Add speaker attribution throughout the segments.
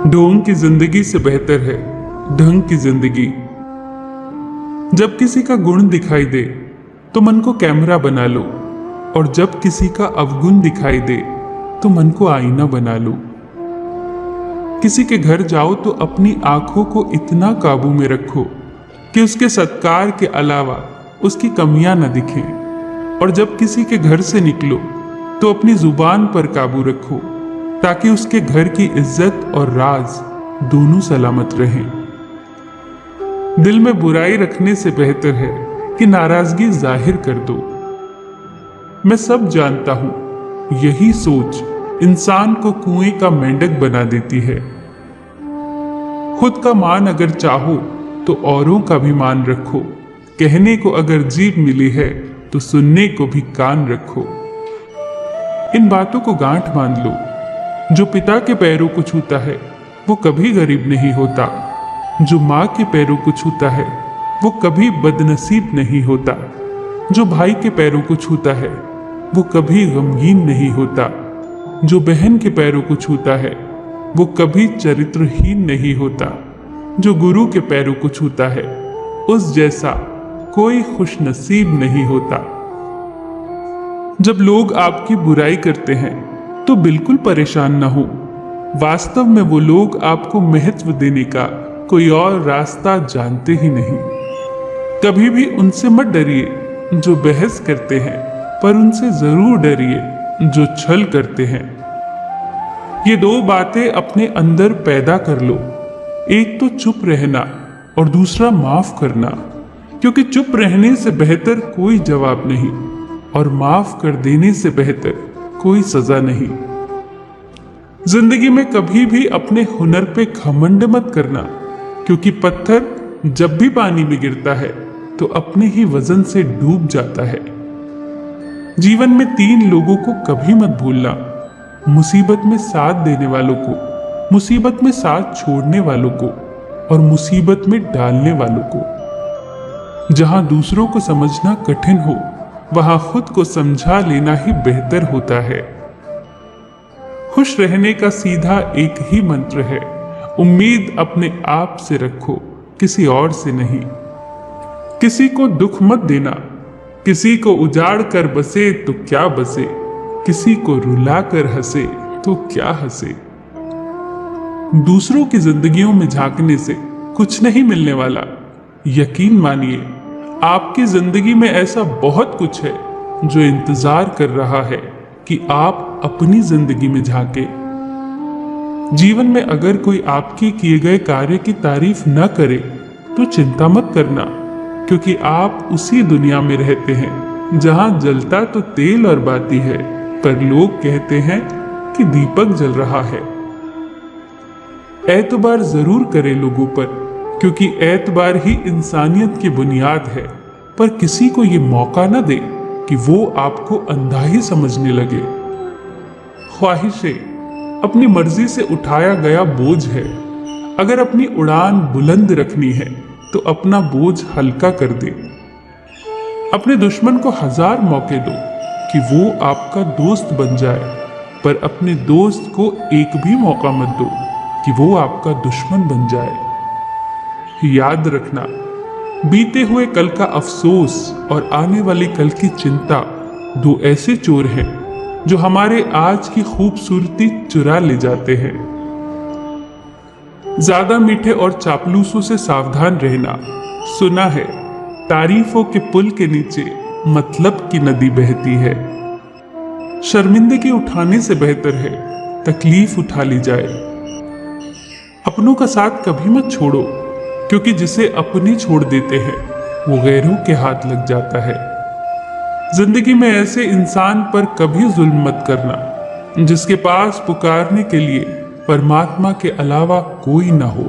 Speaker 1: ढोंग की जिंदगी से बेहतर है ढंग की जिंदगी। जब किसी का गुण दिखाई दे तो मन को कैमरा बना लो, और जब किसी का अवगुण दिखाई दे तो मन को आईना बना लो। किसी के घर जाओ तो अपनी आंखों को इतना काबू में रखो कि उसके सत्कार के अलावा उसकी कमियां न दिखें, और जब किसी के घर से निकलो तो अपनी जुबान पर काबू रखो ताकि उसके घर की इज्जत और राज दोनों सलामत रहें। दिल में बुराई रखने से बेहतर है कि नाराजगी जाहिर कर दो। मैं सब जानता हूं, यही सोच इंसान को कुएं का मेंढक बना देती है। खुद का मान अगर चाहो तो औरों का भी मान रखो। कहने को अगर जीभ मिली है तो सुनने को भी कान रखो। इन बातों को गांठ बांध लो। जो पिता के पैरों को छूता है वो कभी गरीब नहीं होता। जो माँ के पैरों को छूता है वो कभी बदनसीब नहीं होता। जो भाई के पैरों को छूता है वो कभी गमगीन नहीं होता। जो बहन के पैरों को छूता है वो कभी चरित्रहीन नहीं होता। जो गुरु के पैरों को छूता है उस जैसा कोई खुशनसीब नहीं होता। जब लोग आपकी बुराई करते हैं तो बिल्कुल परेशान न हो। वास्तव में वो लोग आपको महत्व देने का कोई और रास्ता जानते ही नहीं। कभी भी उनसे मत डरिए जो बहस करते हैं, पर उनसे जरूर डरिए जो छल करते हैं। ये दो बातें अपने अंदर पैदा कर लो, एक तो चुप रहना और दूसरा माफ करना, क्योंकि चुप रहने से बेहतर कोई जवाब नहीं और माफ कर देने से बेहतर कोई सजा नहीं। जिंदगी में कभी भी अपने हुनर पे घमंड मत करना, क्योंकि पत्थर जब भी पानी में गिरता है तो अपने ही वजन से डूब जाता है। जीवन में 3 लोगों को कभी मत भूलना, मुसीबत में साथ देने वालों को, मुसीबत में साथ छोड़ने वालों को और मुसीबत में डालने वालों को। जहां दूसरों को समझना कठिन हो वहां खुद को समझा लेना ही बेहतर होता है। खुश रहने का सीधा एक ही मंत्र है, उम्मीद अपने आप से रखो, किसी और से नहीं। किसी को दुख मत देना, किसी को उजाड़ कर बसे तो क्या बसे, किसी को रुला कर हंसे तो क्या हंसे। दूसरों की जिंदगियों में झांकने से कुछ नहीं मिलने वाला। यकीन मानिए, आपकी जिंदगी में ऐसा बहुत कुछ है जो इंतजार कर रहा है कि आप अपनी जिंदगी में झांके। जीवन में अगर कोई आपके किए गए कार्य की तारीफ न करे तो चिंता मत करना, क्योंकि आप उसी दुनिया में रहते हैं जहां जलता तो तेल और बाती है, पर लोग कहते हैं कि दीपक जल रहा है। एतबार जरूर करें लोगों पर, क्योंकि एतबार ही इंसानियत की बुनियाद है, पर किसी को ये मौका न दे कि वो आपको अंधा ही समझने लगे। ख्वाहिशें अपनी मर्जी से उठाया गया बोझ है। अगर अपनी उड़ान बुलंद रखनी है तो अपना बोझ हल्का कर दे। अपने दुश्मन को 1000 मौके दो कि वो आपका दोस्त बन जाए, पर अपने दोस्त को एक भी मौका मत दो कि वो आपका दुश्मन बन जाए। याद रखना, बीते हुए कल का अफसोस और आने वाले कल की चिंता 2 ऐसे चोर हैं जो हमारे आज की खूबसूरती चुरा ले जाते हैं। ज्यादा मीठे और चापलूसों से सावधान रहना। सुना है तारीफों के पुल के नीचे मतलब की नदी बहती है। शर्मिंदगी उठाने से बेहतर है तकलीफ उठा ली जाए। अपनों का साथ कभी मत छोड़ो, क्योंकि जिसे अपने छोड़ देते हैं वो गैरों के हाथ लग जाता है। जिंदगी में ऐसे इंसान पर कभी जुल्म मत करना जिसके पास पुकारने के लिए परमात्मा के अलावा कोई ना हो।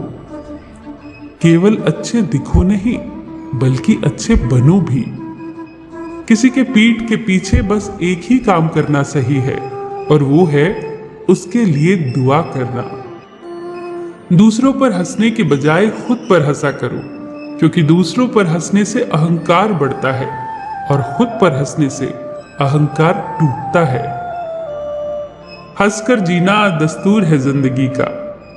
Speaker 1: केवल अच्छे दिखो नहीं, बल्कि अच्छे बनो भी। किसी के पीठ के पीछे बस एक ही काम करना सही है, और वो है उसके लिए दुआ करना। दूसरों पर हंसने के बजाय खुद पर हंसा करो, क्योंकि दूसरों पर हंसने से अहंकार बढ़ता है और खुद पर हंसने से अहंकार टूटता है। हंसकर जीना दस्तूर है जिंदगी का,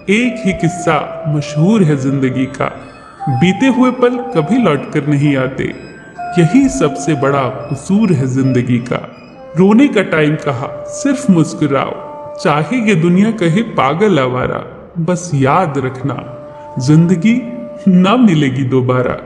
Speaker 1: एक ही किस्सा मशहूर है जिंदगी का, बीते हुए पल कभी लौट कर नहीं आते, यही सबसे बड़ा कसूर है जिंदगी का। रोने का टाइम कहा सिर्फ मुस्कुराओ, चाहे ये दुनिया कहे पागल आवारा, बस याद रखना जिंदगी ना मिलेगी दोबारा।